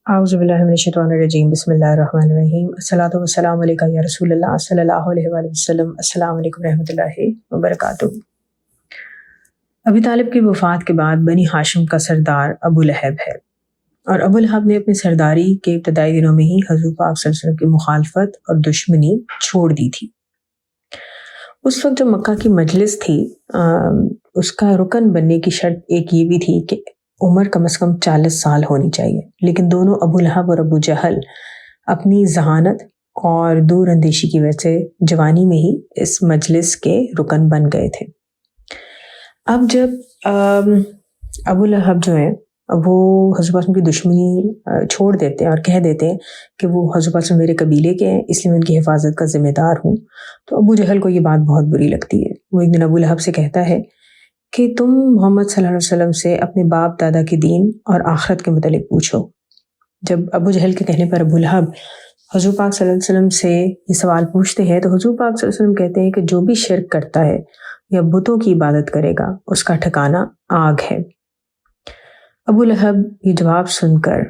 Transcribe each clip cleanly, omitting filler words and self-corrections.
اعوذ باللہ من الشیطان الرجیم بسم اللہ الرحمن الرحیم الصلاۃ والسلام علیکہ یا رسول اللہ صلی اللہ علیہ وآلہ وسلم۔ السلام علیکم رحمۃ اللہ وبرکاتہ۔ ابی طالب کی وفات کے بعد بنی ہاشم کا سردار ابو لہب ہے، اور ابو لہب نے اپنی سرداری کے ابتدائی دنوں میں ہی حضور پاک صلی اللہ علیہ وسلم کی مخالفت اور دشمنی چھوڑ دی تھی۔ اس وقت جو مکہ کی مجلس تھی اس کا رکن بننے کی شرط ایک یہ بھی تھی کہ عمر کم از کم 40 سال ہونی چاہیے، لیکن دونوں ابو لہب اور ابو جہل اپنی ذہانت اور دور اندیشی کی وجہ سے جوانی میں ہی اس مجلس کے رکن بن گئے تھے۔ اب جب ابو لہب جو ہے وہ حضور پاک کی دشمنی چھوڑ دیتے ہیں اور کہہ دیتے ہیں کہ وہ حضور پاک میرے قبیلے کے ہیں، اس لیے میں ان کی حفاظت کا ذمہ دار ہوں، تو ابو جہل کو یہ بات بہت بری لگتی ہے۔ وہ ایک دن ابو لہب سے کہتا ہے کہ تم محمد صلی اللہ علیہ وسلم سے اپنے باپ دادا کے دین اور آخرت کے متعلق پوچھو۔ جب ابو جہل کے کہنے پر ابو لہب حضور پاک صلی اللہ علیہ وسلم سے یہ سوال پوچھتے ہیں تو حضور پاک صلی اللہ علیہ وسلم کہتے ہیں کہ جو بھی شرک کرتا ہے یا بتوں کی عبادت کرے گا اس کا ٹھکانہ آگ ہے۔ ابو لہب یہ جواب سن کر،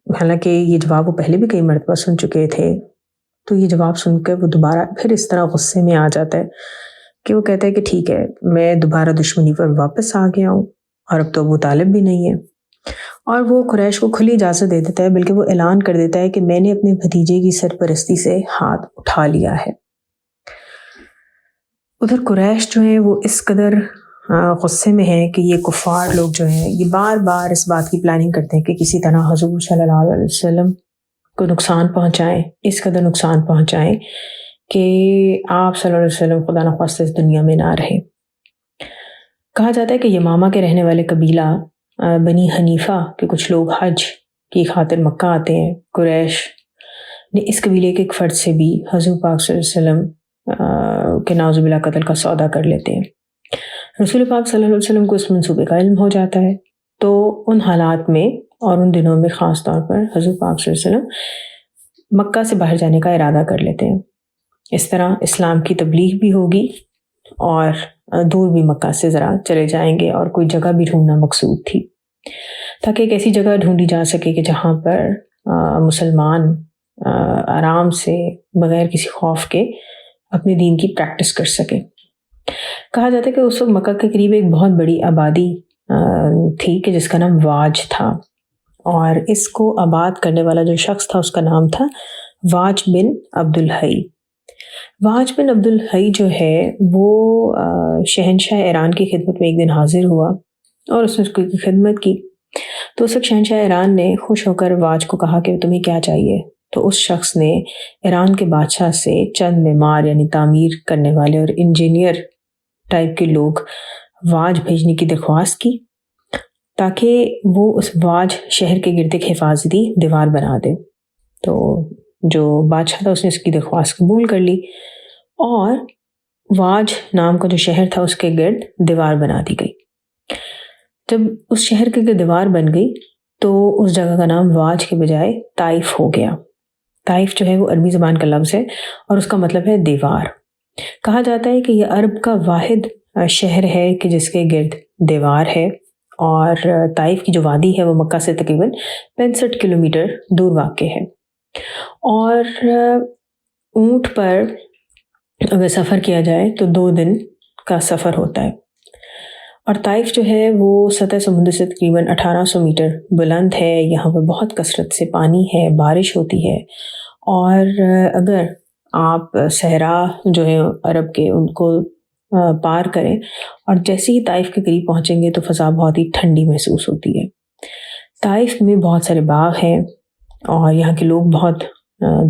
حالانکہ یہ جواب وہ پہلے بھی کئی مرتبہ سن چکے تھے، تو یہ جواب سن کر وہ دوبارہ پھر اس طرح غصے میں آ جاتا ہے کہ وہ کہتا ہے کہ ٹھیک ہے، میں دوبارہ دشمنی پر واپس آ گیا ہوں، اور اب تو ابو طالب بھی نہیں ہے، اور وہ قریش کو کھلی اجازت دے دیتا ہے، بلکہ وہ اعلان کر دیتا ہے کہ میں نے اپنے بھتیجے کی سرپرستی سے ہاتھ اٹھا لیا ہے۔ ادھر قریش جو ہے وہ اس قدر غصے میں ہے کہ یہ کفار لوگ جو ہیں یہ بار بار اس بات کی پلاننگ کرتے ہیں کہ کسی طرح حضور صلی اللہ علیہ وسلم کو نقصان پہنچائیں، اس قدر نقصان پہنچائیں کہ آپ صلی اللہ علیہ وسلم خدا نخواستہ اس دنیا میں نہ رہے۔ کہا جاتا ہے کہ یمامہ کے رہنے والے قبیلہ بنی حنیفہ کے کچھ لوگ حج کی خاطر مکہ آتے ہیں۔ قریش نے اس قبیلے کے ایک فرد سے بھی حضور پاک صلی اللہ علیہ وسلم کے نعوذ باللہ قتل کا سودا کر لیتے ہیں۔ رسول پاک صلی اللہ علیہ وسلم کو اس منصوبے کا علم ہو جاتا ہے، تو ان حالات میں اور ان دنوں میں خاص طور پر حضور پاک صلی اللہ علیہ وسلم مکہ سے باہر جانے کا ارادہ کر لیتے ہیں۔ اس طرح اسلام کی تبلیغ بھی ہوگی اور دور بھی مکہ سے ذرا چلے جائیں گے، اور کوئی جگہ بھی ڈھونڈنا مقصود تھی تاکہ ایک ایسی جگہ ڈھونڈی جا سکے کہ جہاں پر مسلمان آرام سے بغیر کسی خوف کے اپنے دین کی پریکٹس کر سکے۔ کہا جاتا ہے کہ اس وقت مکہ کے قریب ایک بہت بڑی آبادی تھی کہ جس کا نام واج تھا، اور اس کو آباد کرنے والا جو شخص تھا اس کا نام تھا واج بن عبد الحی۔ واج بن عبد الحی جو ہے وہ شہنشاہ ایران کی خدمت میں ایک دن حاضر ہوا اور اس نے اس کی خدمت کی، تو اس وقت شہنشاہ ایران نے خوش ہو کر واج کو کہا کہ تمہیں کیا چاہیے، تو اس شخص نے ایران کے بادشاہ سے چند معمار یعنی تعمیر کرنے والے اور انجینئر ٹائپ کے لوگ واج بھیجنے کی درخواست کی تاکہ وہ اس واج شہر کے گرد ایک حفاظتی دیوار بنا دے۔ تو جو بادشاہ تھا اس نے اس کی درخواست قبول کر لی، اور واج نام کا جو شہر تھا اس کے گرد دیوار بنا دی گئی۔ جب اس شہر کے گرد دیوار بن گئی تو اس جگہ کا نام واج کے بجائے طائف ہو گیا۔ طائف جو ہے وہ عربی زبان کا لفظ ہے اور اس کا مطلب ہے دیوار۔ کہا جاتا ہے کہ یہ عرب کا واحد شہر ہے کہ جس کے گرد دیوار ہے، اور طائف کی جو وادی ہے وہ مکہ سے تقریباً 65 کلومیٹر دور واقع ہے، اور اونٹ پر اگر سفر کیا جائے تو 2 دن کا سفر ہوتا ہے، اور طائف جو ہے وہ سطح سمندر سے تقریباً 1800 میٹر بلند ہے۔ یہاں پر بہت کثرت سے پانی ہے، بارش ہوتی ہے، اور اگر آپ صحرا جو ہے عرب کے ان کو پار کریں اور جیسے ہی طائف کے قریب پہنچیں گے تو فضا بہت ہی ٹھنڈی محسوس ہوتی ہے۔ طائف میں بہت سارے باغ ہیں، اور یہاں کے لوگ بہت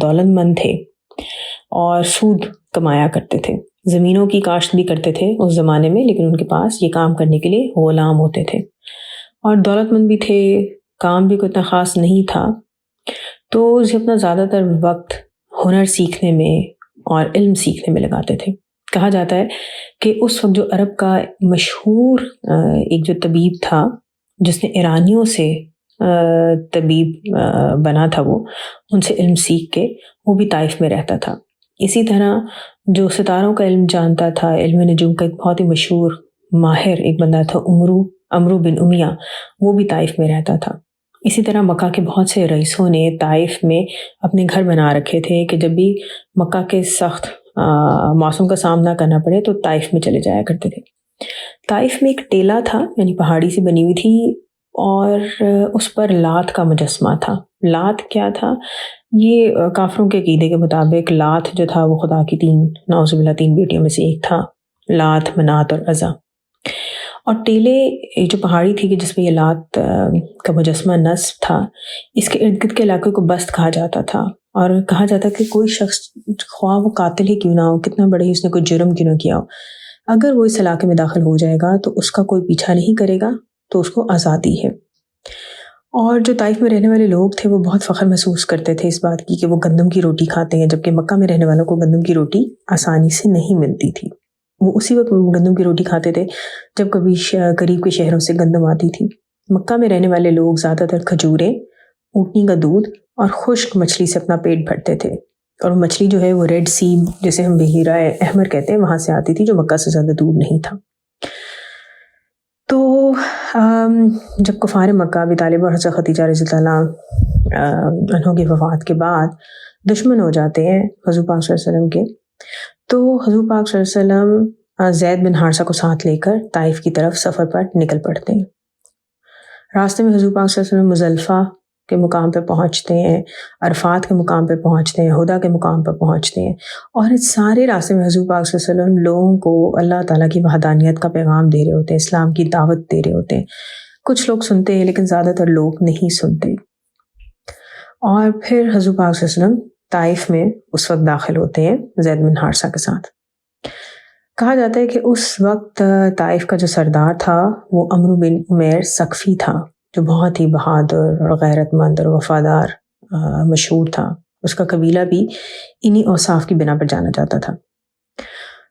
دولت مند تھے اور سود کمایا کرتے تھے، زمینوں کی کاشت بھی کرتے تھے اس زمانے میں، لیکن ان کے پاس یہ کام کرنے کے لیے غلام ہوتے تھے، اور دولت مند بھی تھے، کام بھی کوئی اتنا خاص نہیں تھا، تو یہ اپنا زیادہ تر وقت ہنر سیکھنے میں اور علم سیکھنے میں لگاتے تھے۔ کہا جاتا ہے کہ اس وقت جو عرب کا مشہور ایک جو طبیب تھا جس نے ایرانیوں سے طبیب بنا تھا، وہ ان سے علم سیکھ کے وہ بھی طائف میں رہتا تھا۔ اسی طرح جو ستاروں کا علم جانتا تھا، علم نجوم کا ایک بہت ہی مشہور ماہر ایک بندہ تھا عمرو بن امیہ، وہ بھی طائف میں رہتا تھا۔ اسی طرح مکہ کے بہت سے رئیسوں نے طائف میں اپنے گھر بنا رکھے تھے کہ جب بھی مکہ کے سخت موسم کا سامنا کرنا پڑے تو طائف میں چلے جایا کرتے تھے۔ طائف میں ایک ٹیلہ تھا، یعنی پہاڑی سی بنی ہوئی تھی، اور اس پر لات کا مجسمہ تھا۔ لات کیا تھا؟ یہ کافروں کے عقیدے کے مطابق لات جو تھا وہ خدا کی نعوذ باللہ 3 بیٹیوں میں سے ایک تھا، لات، منات اور عزا۔ اور ٹیلے جو پہاڑی تھی کہ جس میں یہ لات کا مجسمہ نصب تھا، اس کے ارد گرد کے علاقے کو بست کہا جاتا تھا، اور کہا جاتا کہ کوئی شخص خواہ وہ قاتل ہی کیوں نہ ہو، کتنا بڑے ہی اس نے کوئی جرم کیوں نہ کیا ہو، اگر وہ اس علاقے میں داخل ہو جائے گا تو اس کا کوئی پیچھا نہیں کرے گا، تو اس کو آزادی ہے۔ اور جو طائف میں رہنے والے لوگ تھے وہ بہت فخر محسوس کرتے تھے اس بات کی کہ وہ گندم کی روٹی کھاتے ہیں، جبکہ مکہ میں رہنے والوں کو گندم کی روٹی آسانی سے نہیں ملتی تھی۔ وہ اسی وقت گندم کی روٹی کھاتے تھے جب کبھی قریب کے شہروں سے گندم آتی تھی۔ مکہ میں رہنے والے لوگ زیادہ تر کھجوریں، اونٹنی کا دودھ اور خشک مچھلی سے اپنا پیٹ بھرتے تھے، اور وہ مچھلی جو ہے وہ ریڈ سی جسے ہم بحیرہ احمر کہتے ہیں وہاں سے آتی تھی، جو مکہ سے زیادہ دور نہیں تھا۔ تو جب کفار مکہ ابی طالب اور حضرت خدیجہ رضی اللہ عنہ کی وفات کے بعد دشمن ہو جاتے ہیں حضور پاک صلی اللہ علیہ وسلم کے، تو حضور پاک صلی اللہ علیہ وسلم زید بن حارثہ کو ساتھ لے کر طائف کی طرف سفر پر نکل پڑتے ہیں۔ راستے میں حضور پاک صلی اللہ علیہ وسلم مزدلفہ کے مقام پہ پہنچتے ہیں، عرفات کے مقام پہ پہنچتے ہیں، ہدا کے مقام پہ پہنچتے ہیں، اور اس سارے راستے میں حضور پاک صلی اللہ علیہ وسلم لوگوں کو اللہ تعالیٰ کی وحدانیت کا پیغام دے رہے ہوتے ہیں، اسلام کی دعوت دے رہے ہوتے ہیں۔ کچھ لوگ سنتے ہیں لیکن زیادہ تر لوگ نہیں سنتے۔ اور پھر حضور پاک صلی اللہ علیہ وسلم طائف میں اس وقت داخل ہوتے ہیں زید بن حارثہ کے ساتھ۔ کہا جاتا ہے کہ اس وقت طائف کا جو سردار تھا وہ عمرو بن عمیر ثقفی تھا، جو بہت ہی بہادر اور غیرت مند اور وفادار مشہور تھا۔ اس کا قبیلہ بھی انہی اوصاف کی بنا پر جانا جاتا تھا۔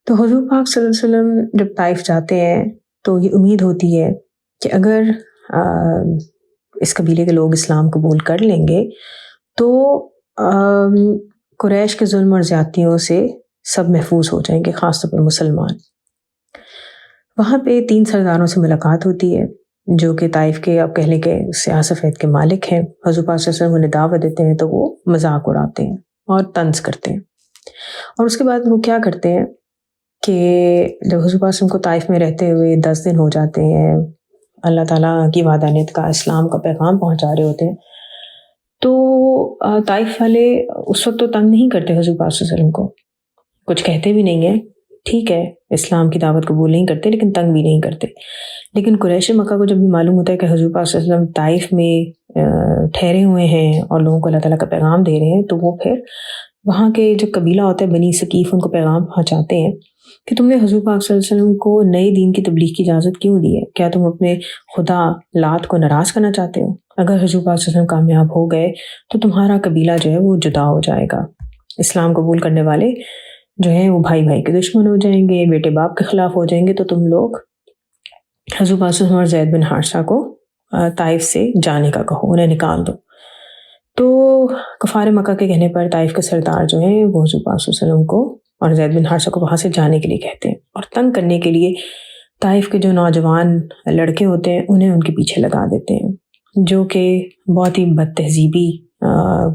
تو حضور پاک صلی اللہ علیہ وسلم جب طائف جاتے ہیں تو یہ امید ہوتی ہے کہ اگر اس قبیلے کے لوگ اسلام قبول کر لیں گے تو قریش کے ظلم اور زیادتیوں سے سب محفوظ ہو جائیں گے، خاص طور پر مسلمان۔ وہاں پہ 3 سرداروں سے ملاقات ہوتی ہے جو کہ طائف کے، اب کہہ لیں کہ سیاہ سفید کے مالک ہیں۔ حضور پاک صلی اللہ علیہ وسلم انہیں دعوت دیتے ہیں تو وہ مذاق اڑاتے ہیں اور طنز کرتے ہیں، اور اس کے بعد وہ کیا کرتے ہیں کہ جب حضور پاک صلی اللہ علیہ وسلم کو طائف میں رہتے ہوئے 10 دن ہو جاتے ہیں، اللہ تعالیٰ کی وحدانیت کا، اسلام کا پیغام پہنچا رہے ہوتے ہیں، تو طائف والے اس وقت تو تنگ نہیں کرتے حضور پاک صلی اللہ علیہ وسلم کو، کچھ کہتے بھی نہیں ہیں، ٹھیک ہے اسلام کی دعوت قبول نہیں کرتے لیکن تنگ بھی نہیں کرتے۔ لیکن قریش مکہ کو جب بھی معلوم ہوتا ہے کہ حضور پاک صلی اللہ علیہ وسلم طائف میں ٹھہرے ہوئے ہیں اور لوگوں کو اللہ تعالیٰ کا پیغام دے رہے ہیں، تو وہ پھر وہاں کے جو قبیلہ ہوتا ہے بنی ثقیف، ان کو پیغام پہنچاتے ہیں کہ تم نے حضور پاک صلی اللہ علیہ وسلم کو نئے دین کی تبلیغ کی اجازت کیوں دی ہے؟ کیا تم اپنے خدا لات کو ناراض کرنا چاہتے ہو؟ اگر حضور پاک صلی اللہ علیہ وسلم کامیاب ہو گئے تو تمہارا قبیلہ جو ہے وہ جدا ہو جائے گا، اسلام قبول کرنے والے جو ہیں وہ بھائی بھائی کے دشمن ہو جائیں گے، بیٹے باپ کے خلاف ہو جائیں گے، تو تم لوگ حضور پاک صلی اللہ علیہ وسلم اور زید بن حارثہ کو طائف سے جانے کا کہو، انہیں نکال دو۔ تو کفار مکہ کے کہنے پر طائف کے سردار جو ہیں وہ حضور پاک صلی اللہ علیہ وسلم کو اور زید بن حارثہ کو وہاں سے جانے کے لیے کہتے ہیں، اور تنگ کرنے کے لیے طائف کے جو نوجوان لڑکے ہوتے ہیں انہیں ان کے پیچھے لگا دیتے ہیں، جو کہ بہت ہی بد تہذیبی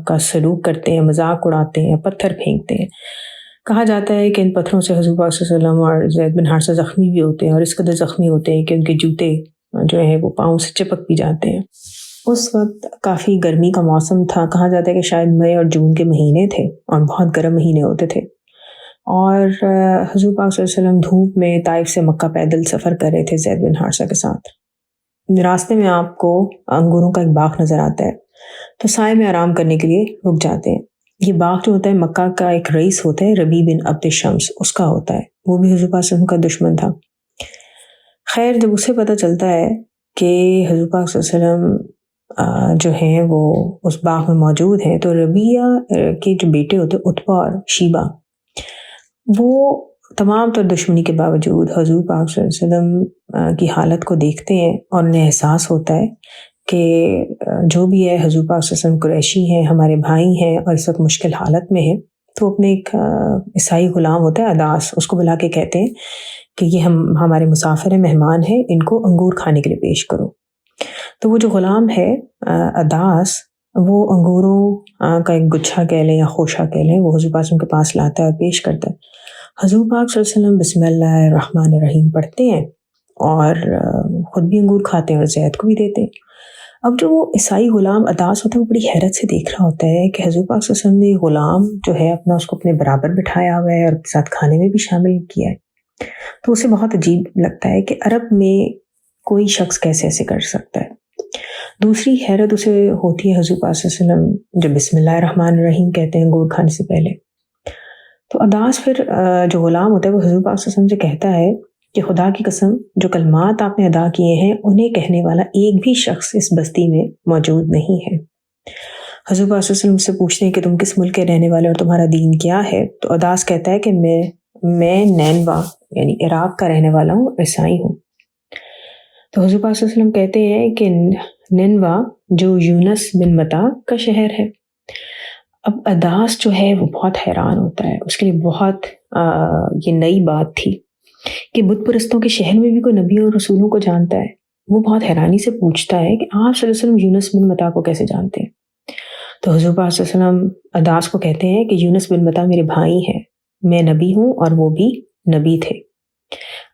کا سلوک کرتے ہیں، مذاق اڑاتے ہیں، پتھر پھینکتے ہیں۔ کہا جاتا ہے کہ ان پتھروں سے حضور پاک صلی اللہ علیہ وسلم اور زید بن حارثہ زخمی بھی ہوتے ہیں، اور اس قدر زخمی ہوتے ہیں کہ ان کے جوتے جو ہیں وہ پاؤں سے چپک بھی جاتے ہیں۔ اس وقت کافی گرمی کا موسم تھا، کہا جاتا ہے کہ شاید مئی اور جون کے مہینے تھے اور بہت گرم مہینے ہوتے تھے، اور حضور پاک صلی اللہ علیہ وسلم دھوپ میں طائف سے مکہ پیدل سفر کر رہے تھے زید بن حارثہ کے ساتھ۔ راستے میں آپ کو انگوروں کا ایک باغ نظر آتا ہے، تو سائے میں آرام کرنے کے لیے رک جاتے ہیں۔ یہ باغ جو ہوتا ہے مکہ کا ایک رئیس ہوتا ہے ربیع بن عبد شمس، اس کا ہوتا ہے، وہ بھی حضور پاک صلی اللہ علیہ وسلم کا دشمن تھا۔ خیر جب اسے پتہ چلتا ہے کہ حضور پاک صلی اللہ علیہ وسلم جو ہیں وہ اس باغ میں موجود ہیں، تو ربیع کے جو بیٹے ہوتے ہیں عتبہ اور شیبہ، وہ تمام تر دشمنی کے باوجود حضور پاک صلی اللہ علیہ وسلم کی حالت کو دیکھتے ہیں، اور انہیں احساس ہوتا ہے کہ جو بھی ہے حضور پاک صلی اللہ علیہ وسلم قریشی ہیں، ہمارے بھائی ہیں اور اس وقت مشکل حالت میں ہیں۔ تو اپنے ایک عیسائی غلام ہوتا ہے اداس، اس کو بلا کے کہتے ہیں کہ یہ ہمارے مسافر ہیں، مہمان ہیں، ان کو انگور کھانے کے لیے پیش کرو۔ تو وہ جو غلام ہے اداس، وہ انگوروں کا ایک گچھا کہہ لیں یا خوشہ کہہ لیں، وہ حضور پاک کے پاس لاتا ہے اور پیش کرتا ہے۔ حضور پاک صلی اللہ علیہ وسلم بسم اللہ الرحمن الرحیم پڑھتے ہیں اور خود بھی انگور کھاتے ہیں اور زید کو بھی دیتے ہیں۔ اب جو وہ عیسائی غلام اداس ہوتا ہے وہ بڑی حیرت سے دیکھ رہا ہوتا ہے کہ حضور پاک صلی اللہ علیہ وسلم نے غلام جو ہے اپنا اس کو اپنے برابر بٹھایا ہوا ہے اور ساتھ کھانے میں بھی شامل کیا ہے۔ تو اسے بہت عجیب لگتا ہے کہ عرب میں کوئی شخص کیسے ایسے کر سکتا ہے۔ دوسری حیرت اسے ہوتی ہے حضور پاک صلی اللہ علیہ وسلم جب بسم اللہ الرحمن الرحیم کہتے ہیں انگور کھانے سے پہلے، تو اداس پھر جو غلام ہوتا ہے وہ حضور پاک صلی اللہ علیہ وسلم سے کہتا ہے کہ خدا کی قسم جو کلمات آپ نے ادا کیے ہیں انہیں کہنے والا ایک بھی شخص اس بستی میں موجود نہیں ہے۔ حضور پاک صلی اللہ علیہ وسلم سے پوچھتے ہیں کہ تم کس ملک کے رہنے والے اور تمہارا دین کیا ہے؟ تو اداس کہتا ہے کہ میں نینوا یعنی عراق کا رہنے والا ہوں، عیسائی ہوں۔ تو حضور پاک صلی اللہ علیہ وسلم کہتے ہیں کہ نینوا جو یونس بن متا کا شہر ہے۔ اب اداس جو ہے وہ بہت حیران ہوتا ہے، اس کے لیے بہت یہ نئی بات تھی کہ بت پرستوں کے شہر میں بھی کوئی نبی اور رسولوں کو جانتا ہے۔ وہ بہت حیرانی سے پوچھتا ہے کہ آپ صلی اللہ علیہ وسلم یونس بن متا کو کیسے جانتے ہیں؟ تو حضور پاک صلی اللہ علیہ وسلم اداس کو کہتے ہیں کہ یونس بن متا میرے بھائی ہیں، میں نبی ہوں اور وہ بھی نبی تھے۔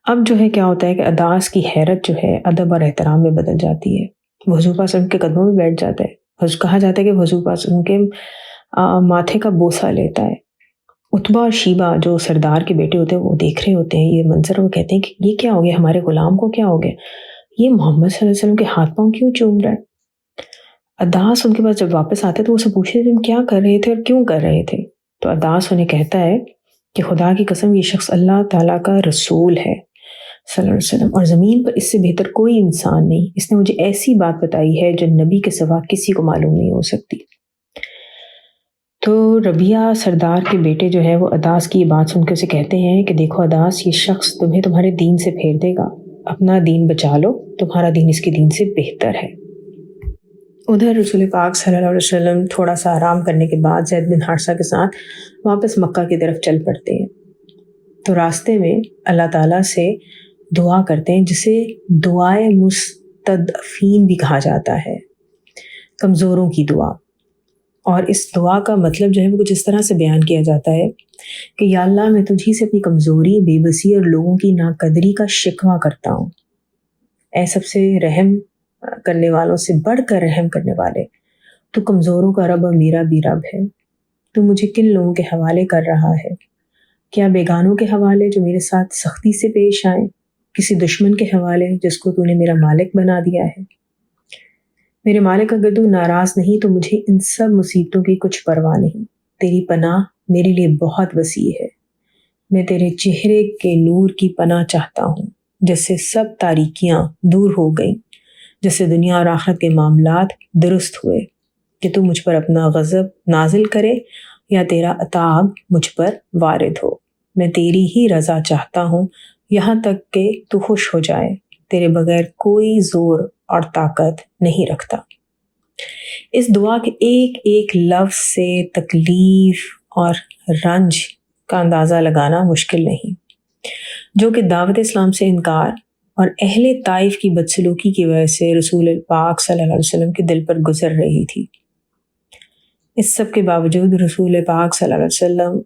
اب جو ہے کیا ہوتا ہے کہ اداس کی حیرت جو ہے ادب اور احترام میں بدل جاتی ہے، وہ حضور پاک صلی اللہ علیہ وسلم کے قدموں میں بیٹھ جاتا ہے۔ کہا جاتا ہے کہ حضور پاک صلی اللہ علیہ وسلم کے ماتھے کا بوسہ لیتا ہے۔ عتبہ اور شیبہ جو سردار کے بیٹے ہوتے ہیں وہ دیکھ رہے ہوتے ہیں یہ منظر، وہ کہتے ہیں کہ یہ کیا ہو گیا، ہمارے غلام کو کیا ہو گیا، یہ محمد صلی اللہ علیہ وسلم کے ہاتھ پاؤں کیوں چوم رہا ہے؟ اداس ان کے پاس جب واپس آتے تو وہ سے پوچھتے تم کیا کر رہے تھے اور کیوں کر رہے تھے؟ تو اداس انہیں کہتا ہے کہ خدا کی قسم یہ شخص اللہ تعالیٰ کا رسول ہے صلی اللہ علیہ وسلم، اور زمین پر اس سے بہتر کوئی انسان نہیں، اس نے مجھے ایسی بات بتائی ہے جو نبی کے سوا کسی کو معلوم نہیں ہو سکتی۔ تو ربیعہ سردار کے بیٹے جو ہے وہ اداس کی یہ بات سن کے اسے کہتے ہیں کہ دیکھو اداس، یہ شخص تمہیں تمہارے دین سے پھیر دے گا، اپنا دین بچا لو، تمہارا دین اس کے دین سے بہتر ہے۔ ادھر رسول پاک صلی اللہ علیہ وسلم تھوڑا سا آرام کرنے کے بعد زید بن حارثہ کے ساتھ واپس مکہ کی طرف چل پڑتے ہیں۔ تو راستے میں اللہ تعالیٰ سے دعا کرتے ہیں جسے دعائے مستضعفین بھی کہا جاتا ہے، کمزوروں کی دعا۔ اور اس دعا کا مطلب جو ہے وہ کچھ اس طرح سے بیان کیا جاتا ہے کہ یا اللہ میں تجھی سے اپنی کمزوری، بے بسی اور لوگوں کی ناقدری کا شکوہ کرتا ہوں۔ اے سب سے رحم کرنے والوں سے بڑھ کر رحم کرنے والے، تو کمزوروں کا رب اور میرا بھی رب ہے۔ تو مجھے کن لوگوں کے حوالے کر رہا ہے؟ کیا بیگانوں کے حوالے جو میرے ساتھ سختی سے پیش آئیں؟ کسی دشمن کے حوالے جس کو تو نے میرا مالک بنا دیا ہے؟ میرے مالک اگر تو ناراض نہیں تو مجھے ان سب مصیبتوں کی کچھ پرواہ نہیں، تیری پناہ میرے لیے بہت وسیع ہے۔ میں تیرے چہرے کے نور کی پناہ چاہتا ہوں، جس سے سب تاریکیاں دور ہو گئیں، جس سے دنیا اور آخرت کے معاملات درست ہوئے، کہ تو مجھ پر اپنا غضب نازل کرے یا تیرا عتاب مجھ پر وارد ہو۔ میں تیری ہی رضا چاہتا ہوں یہاں تک کہ تو خوش ہو جائے، تیرے بغیر کوئی زور اور طاقت نہیں رکھتا۔ اس دعا کے ایک ایک لفظ سے تکلیف اور رنج کا اندازہ لگانا مشکل نہیں، جو کہ دعوت اسلام سے انکار اور اہل طائف کی بدسلوکی کی وجہ سے رسول پاک صلی اللہ علیہ وسلم کے دل پر گزر رہی تھی۔ اس سب کے باوجود رسول پاک صلی اللہ علیہ وسلم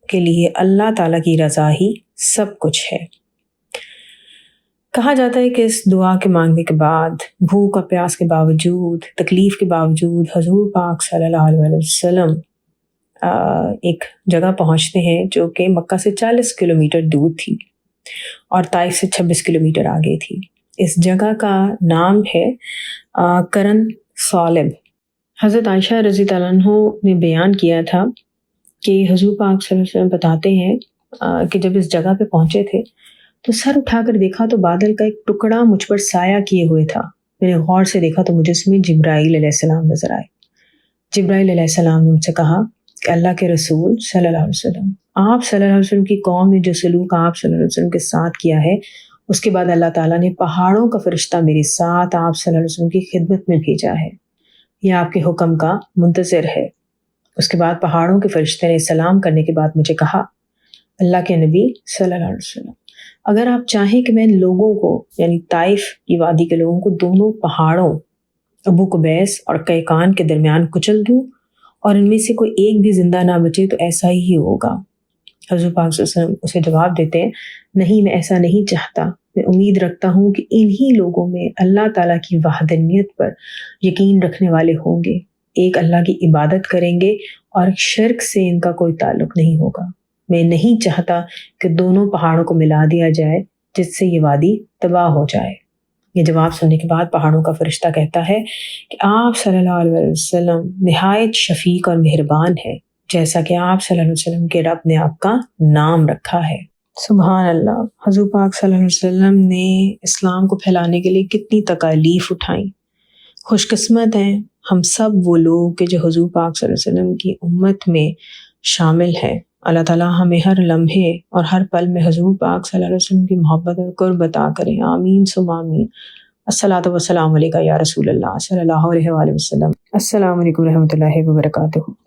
کے لیے اللہ تعالیٰ کی رضا ہی سب کچھ ہے۔ کہا جاتا ہے کہ اس دعا کے مانگنے کے بعد، بھوک اور پیاس کے باوجود، تکلیف کے باوجود، حضور پاک صلی اللہ علیہ وسلم ایک جگہ پہنچتے ہیں جو کہ مکہ سے 40 کلومیٹر دور تھی اور طائف سے 26 کلومیٹر آگے تھی۔ اس جگہ کا نام ہے کرن صالب۔ حضرت عائشہ رضی اللہ عنہ نے بیان کیا تھا کہ حضور پاک صلی اللہ علیہ وسلم بتاتے ہیں کہ جب اس جگہ پہ پہنچے تھے تو سر اٹھا کر دیکھا تو بادل کا ایک ٹکڑا مجھ پر سایہ کیے ہوئے تھا۔ میں نے غور سے دیکھا تو مجھے اس میں جبرائیل علیہ السلام نظر آئے۔ جبرائیل علیہ السلام نے مجھ سے کہا کہ اللہ کے رسول صلی اللہ علیہ وسلم، آپ صلی اللہ علیہ وسلم کی قوم نے جو سلوک آپ صلی اللہ علیہ وسلم کے ساتھ کیا ہے، اس کے بعد اللہ تعالیٰ نے پہاڑوں کا فرشتہ میرے ساتھ آپ صلی اللہ علیہ وسلم کی خدمت میں بھیجا ہے، یہ آپ کے حکم کا منتظر ہے۔ اس کے بعد پہاڑوں کے فرشتے نے سلام کرنے کے بعد مجھے کہا، اللہ کے نبی صلی اللہ علیہ وسلم، اگر آپ چاہیں کہ میں ان لوگوں کو یعنی طائف کی وادی کے لوگوں کو دونوں پہاڑوں ابو قبیس اور قیقان کے درمیان کچل دوں اور ان میں سے کوئی ایک بھی زندہ نہ بچے تو ایسا ہی ہوگا۔ حضور پاک صلی اللہ علیہ وسلم اسے جواب دیتے ہیں، نہیں، میں ایسا نہیں چاہتا، میں امید رکھتا ہوں کہ انہی لوگوں میں اللہ تعالیٰ کی وحدانیت پر یقین رکھنے والے ہوں گے، ایک اللہ کی عبادت کریں گے اور شرک سے ان کا کوئی تعلق نہیں ہوگا۔ میں نہیں چاہتا کہ دونوں پہاڑوں کو ملا دیا جائے جس سے یہ وادی تباہ ہو جائے۔ یہ جواب سننے کے بعد پہاڑوں کا فرشتہ کہتا ہے کہ آپ صلی اللہ علیہ وسلم نہایت شفیق اور مہربان ہے، جیسا کہ آپ صلی اللہ علیہ وسلم کے رب نے آپ کا نام رکھا ہے۔ سبحان اللہ، حضور پاک صلی اللہ علیہ وسلم نے اسلام کو پھیلانے کے لیے کتنی تکالیف اٹھائیں۔ خوش قسمت ہیں ہم سب وہ لوگ کہ جو حضور پاک صلی اللہ علیہ وسلم کی امت میں شامل ہیں۔ اللہ تعالیٰ ہمیں ہر لمحے اور ہر پل میں حضور پاک صلی اللہ علیہ وسلم کی محبت اور قرب عطا کریں، آمین ثم آمین۔ الصلاۃ والسلام علیکہ یا رسول اللہ صلی اللہ علیہ وآلہ وسلم۔ السلام علیکم ورحمۃ اللہ وبرکاتہ۔